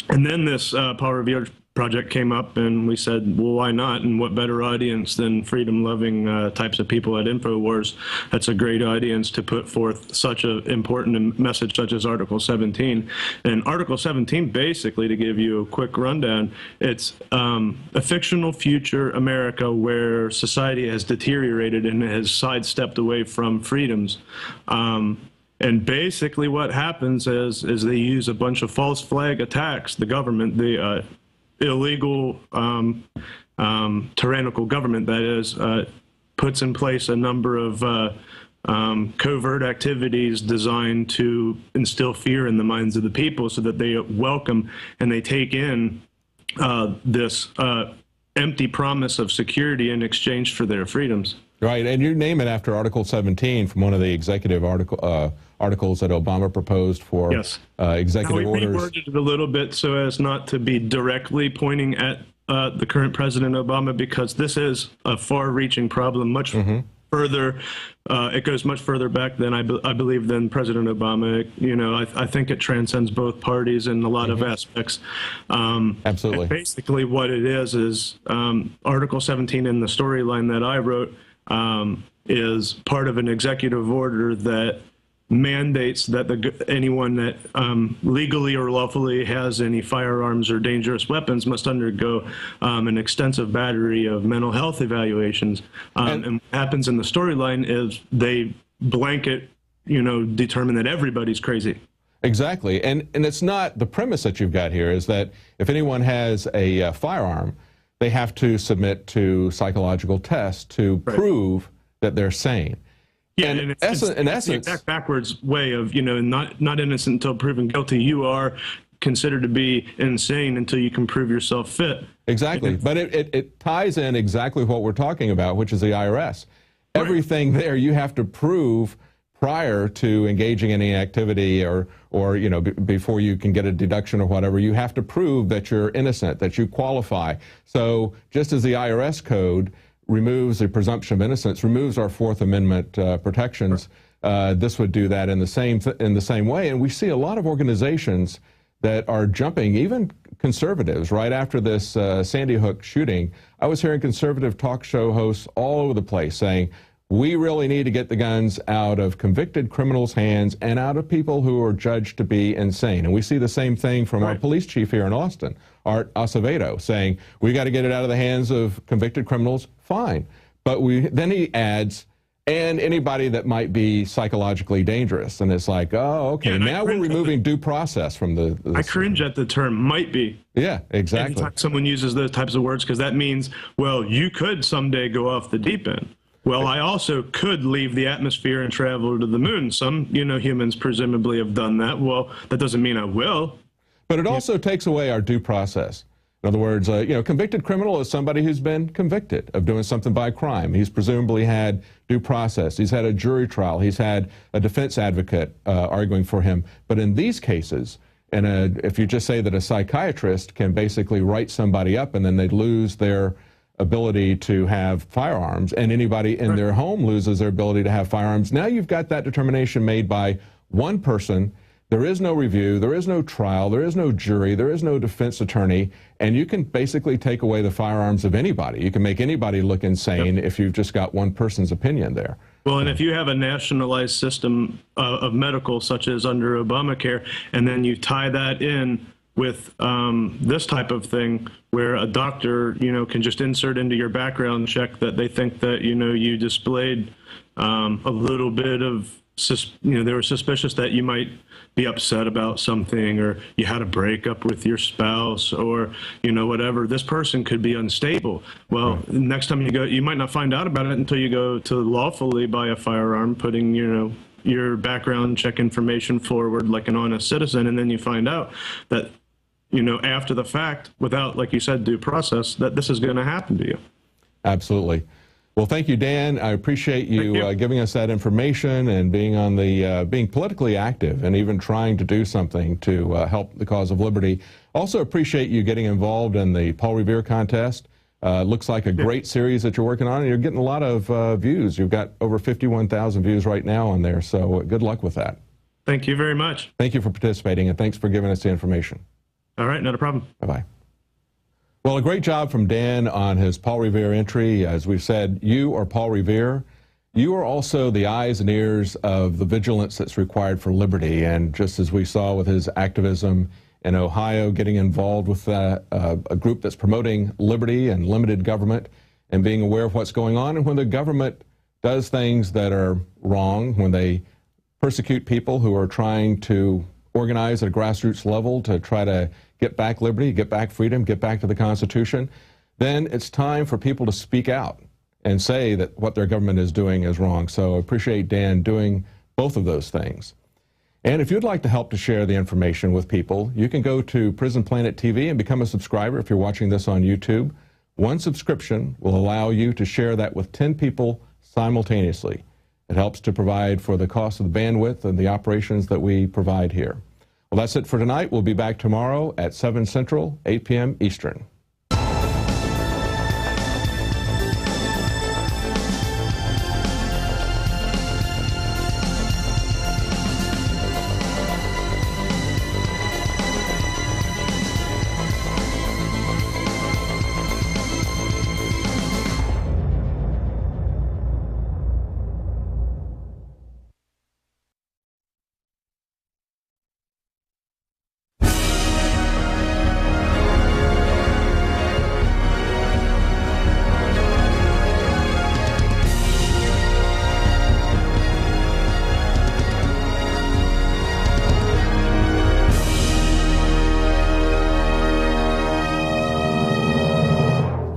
And then this Paul Revere project came up, and we said, well, why not? And what better audience than freedom-loving types of people at Infowars? That's a great audience to put forth such an important message such as Article 17. And Article 17, basically, to give you a quick rundown, it's a fictional future America where society has deteriorated and has sidestepped away from freedoms. And basically what happens is they use a bunch of false flag attacks. The government, the illegal, tyrannical government, that is, puts in place a number of covert activities designed to instill fear in the minds of the people so that they welcome and they take in this empty promise of security in exchange for their freedoms. Right, and you name it after Article 17 from one of the executive articles that Obama proposed for executive orders. We reworded it a little bit so as not to be directly pointing at the current President Obama, because this is a far-reaching problem, much further. It goes much further back than I believe than President Obama. You know, I think it transcends both parties in a lot of aspects. Absolutely. Basically, what it is Article 17 in the storyline that I wrote is part of an executive order that mandates that anyone that legally or lawfully has any firearms or dangerous weapons must undergo an extensive battery of mental health evaluations. And what happens in the storyline is they blanket, determine that everybody's crazy. Exactly. And it's not, the premise that you've got here is that if anyone has a firearm, they have to submit to psychological tests to prove that they're sane. Yeah, and in essence, the exact backwards way of, not innocent until proven guilty. You are considered to be insane until you can prove yourself fit. Exactly. But it ties in exactly what we're talking about, which is the IRS. Everything there you have to prove prior to engaging in any activity or before you can get a deduction or whatever. You have to prove that you're innocent, that you qualify. So just as the IRS code removes the presumption of innocence, removes our Fourth Amendment protections, this would do that in the same way. And we see a lot of organizations that are jumping, even conservatives, right after this Sandy Hook shooting. I was hearing conservative talk show hosts all over the place saying, we really need to get the guns out of convicted criminals' hands and out of people who are judged to be insane. And we see the same thing from our police chief here in Austin, Art Acevedo, saying, we got to get it out of the hands of convicted criminals. Fine. But then he adds, and anybody that might be psychologically dangerous. And it's like, oh, okay, now we're removing due process from the I cringe at the term might be. Yeah, exactly. Anytime someone uses those types of words, because that means, well, you could someday go off the deep end. Well, I also could leave the atmosphere and travel to the moon. Some, humans presumably have done that. Well, that doesn't mean I will. But it also takes away our due process. In other words, convicted criminal is somebody who's been convicted of doing something by crime. He's presumably had due process. He's had a jury trial. He's had a defense advocate arguing for him. But in these cases, and if you just say that a psychiatrist can basically write somebody up and then they lose their ability to have firearms, and anybody in their home loses their ability to have firearms. Now you've got that determination made by one person There is no review, there is no trial, there is no jury, there is no defense attorney, and you can basically take away the firearms of anybody. You can make anybody look insane if you've just got one person's opinion there. Well, and if you have a nationalized system of medical, such as under Obamacare, and then you tie that in with this type of thing, where a doctor, can just insert into your background check that they think that, you displayed a little bit of, they were suspicious that you might be upset about something, or you had a breakup with your spouse, or, whatever. This person could be unstable. Well, next time you go, you might not find out about it until you go to lawfully buy a firearm, putting, your background check information forward like an honest citizen, and then you find out that, after the fact, without, like you said, due process, that this is going to happen to you. Absolutely. Well, thank you, Dan. I appreciate you giving us that information and being on the being politically active and even trying to do something to help the cause of liberty. Also appreciate you getting involved in the Paul Revere contest. Looks like a great series that you're working on, and you're getting a lot of views. You've got over 51,000 views right now on there, so good luck with that. Thank you very much. Thank you for participating, and thanks for giving us the information. All right, not a problem. Bye-bye. Well, a great job from Dan on his Paul Revere entry. As we've said, you are Paul Revere. You are also the eyes and ears of the vigilance that's required for liberty. And just as we saw with his activism in Ohio, getting involved with a group that's promoting liberty and limited government and being aware of what's going on. And when the government does things that are wrong, when they persecute people who are trying to organize at a grassroots level to try to get back liberty, get back freedom, get back to the Constitution, then it's time for people to speak out and say that what their government is doing is wrong. So I appreciate Dan doing both of those things. And if you'd like to help to share the information with people, you can go to Prison Planet TV and become a subscriber if you're watching this on YouTube. One subscription will allow you to share that with 10 people simultaneously. It helps to provide for the cost of the bandwidth and the operations that we provide here. Well, that's it for tonight. We'll be back tomorrow at 7 Central, 8 p.m. Eastern.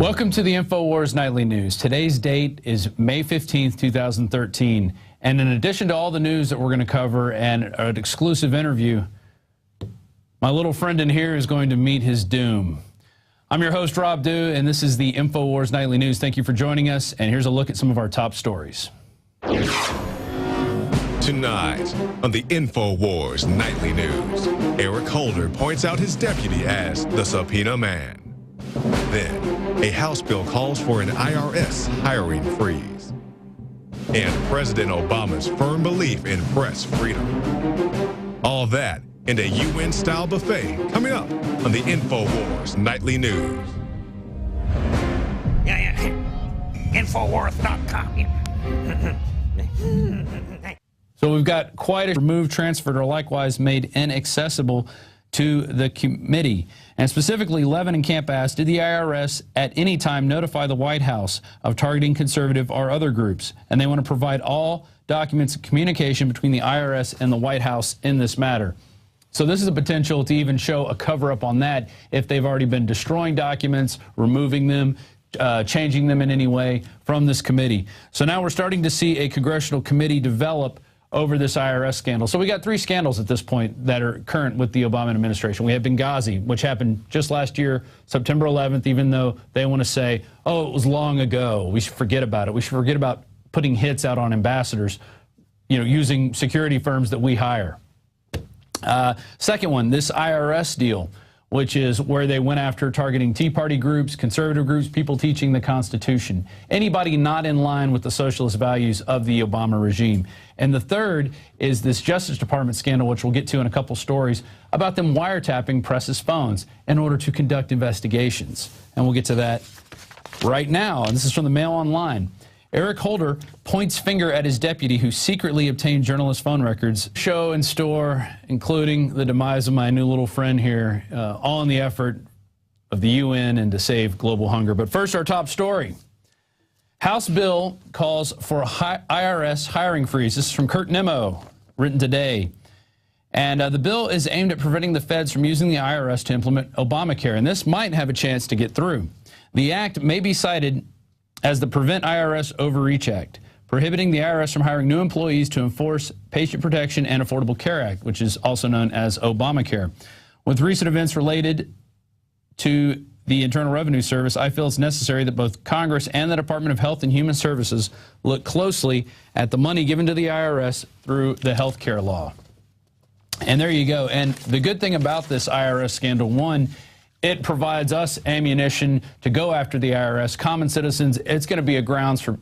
Welcome to the Infowars Nightly News. Today's date is May 15th, 2013. And in addition to all the news that we're going to cover and an exclusive interview, my little friend in here is going to meet his doom. I'm your host, Rob Dew, and this is the Infowars Nightly News. Thank you for joining us, and here's a look at some of our top stories. Tonight on the Infowars Nightly News, Eric Holder points out his deputy as the subpoena man. Then, a House bill calls for an IRS hiring freeze. And President Obama's firm belief in press freedom. All that and a UN-style buffet coming up on the Infowars Nightly News. Yeah. Infowars.com. So we've got quite a removed, transferred, or likewise made inaccessible to the committee. And specifically, Levin and Camp asked, did the IRS at any time notify the White House of targeting conservative or other groups? And they want to provide all documents and communication between the IRS and the White House in this matter. So this is a potential to even show a cover-up on that if they've already been destroying documents, removing them, changing them in any way from this committee. So now we're starting to see a congressional committee develop over this IRS scandal. So we got 3 scandals at this point that are current with the Obama administration. We have Benghazi, which happened just last year, September 11th, even though they want to say, oh, it was long ago. We should forget about it. We should forget about putting hits out on ambassadors, using security firms that we hire. Second one, this IRS deal. which is where they went after targeting Tea Party groups, conservative groups, people teaching the Constitution, anybody not in line with the socialist values of the Obama regime. And the third is this Justice Department scandal, which we'll get to in a couple stories, about them wiretapping press's phones in order to conduct investigations. And we'll get to that right now. And this is from the Mail Online. Eric Holder points finger at his deputy who secretly obtained journalist phone records. Show in store, including the demise of my new little friend here, all in the effort of the UN and to save global hunger. But first, our top story. House bill calls for a IRS hiring freeze. This is from Kurt Nimmo, written today. And the bill is aimed at preventing the feds from using the IRS to implement Obamacare. And this might have a chance to get through. The act may be cited as the Prevent IRS Overreach Act, prohibiting the IRS from hiring new employees to enforce Patient Protection and Affordable Care Act, which is also known as Obamacare. With recent events related to the Internal Revenue Service, I feel it's necessary that both Congress and the Department of Health and Human Services look closely at the money given to the IRS through the health care law. And there you go. And the good thing about this IRS scandal, one, it provides us ammunition to go after the IRS. Common citizens, it's going to be a grounds for,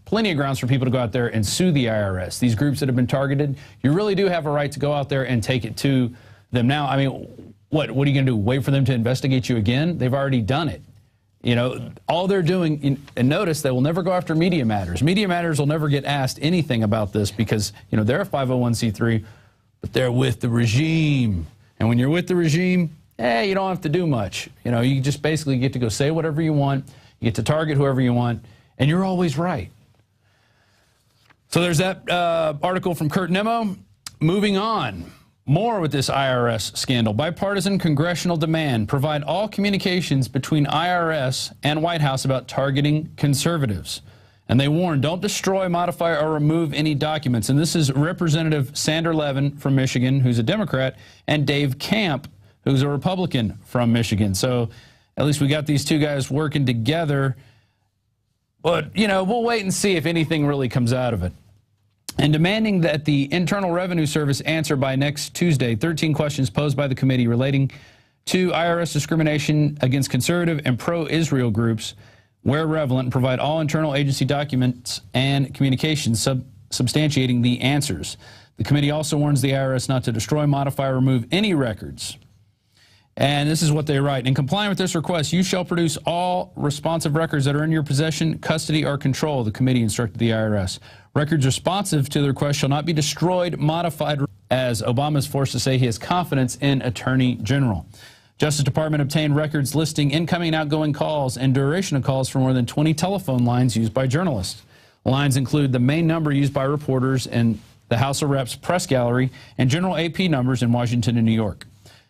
plenty of grounds for people to go out there and sue the IRS. These groups that have been targeted, you really do have a right to go out there and take it to them. Now, I mean, what are you going to do? Wait for them to investigate you again? They've already done it. All they're doing, and notice they will never go after Media Matters. Media Matters will never get asked anything about this because, they're a 501c3, but they're with the regime. And when you're with the regime, you don't have to do much. You just basically get to go say whatever you want. You get to target whoever you want, and you're always right. So there's that article from Kurt Nimmo. Moving on, more with this IRS scandal. Bipartisan congressional demand provide all communications between IRS and White House about targeting conservatives. And they warn, don't destroy, modify, or remove any documents. And this is Representative Sander Levin from Michigan, who's a Democrat, and Dave Camp, who's a Republican from Michigan. So at least we got these two guys working together. But, we'll wait and see if anything really comes out of it. And demanding that the Internal Revenue Service answer by next Tuesday 13 questions posed by the committee relating to IRS discrimination against conservative and pro-Israel groups where relevant, and provide all internal agency documents and communications substantiating the answers. The committee also warns the IRS not to destroy, modify, or remove any records. And this is what they write. In complying with this request, you shall produce all responsive records that are in your possession, custody, or control, the committee instructed the IRS. Records responsive to the request shall not be destroyed, modified, as Obama is forced to say he has confidence in Attorney General. Justice Department obtained records listing incoming and outgoing calls and duration of calls for more than 20 telephone lines used by journalists. Lines include the main number used by reporters in the House of Reps press gallery and general AP numbers in Washington and New York.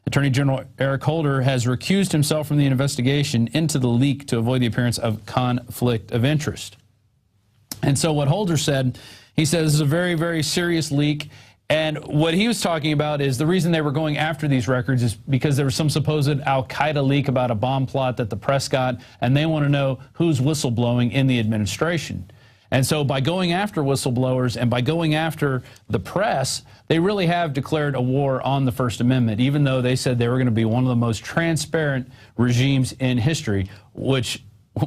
Attorney General Eric Holder has recused himself from the investigation into the leak to avoid the appearance of conflict of interest. And so what Holder said, he said this is a very, very serious leak. And what he was talking about is the reason they were going after these records is because there was some supposed al-Qaeda leak about a bomb plot that the press got, and they want to know who's whistleblowing in the administration. And so by going after whistleblowers and by going after the press, they really have declared a war on the First Amendment, even though they said they were going to be one of the most transparent regimes in history, which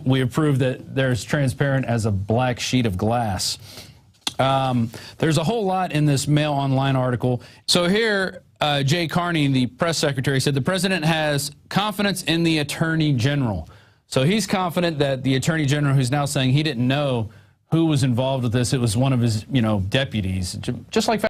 we have proved that they're as transparent as a black sheet of glass. There's a whole lot in this Mail Online article. So here, Jay Carney, the press secretary, said the president has confidence in the Attorney General. So he's confident that the Attorney General, who's now saying he didn't know who was involved with this, it was one of his, deputies, just like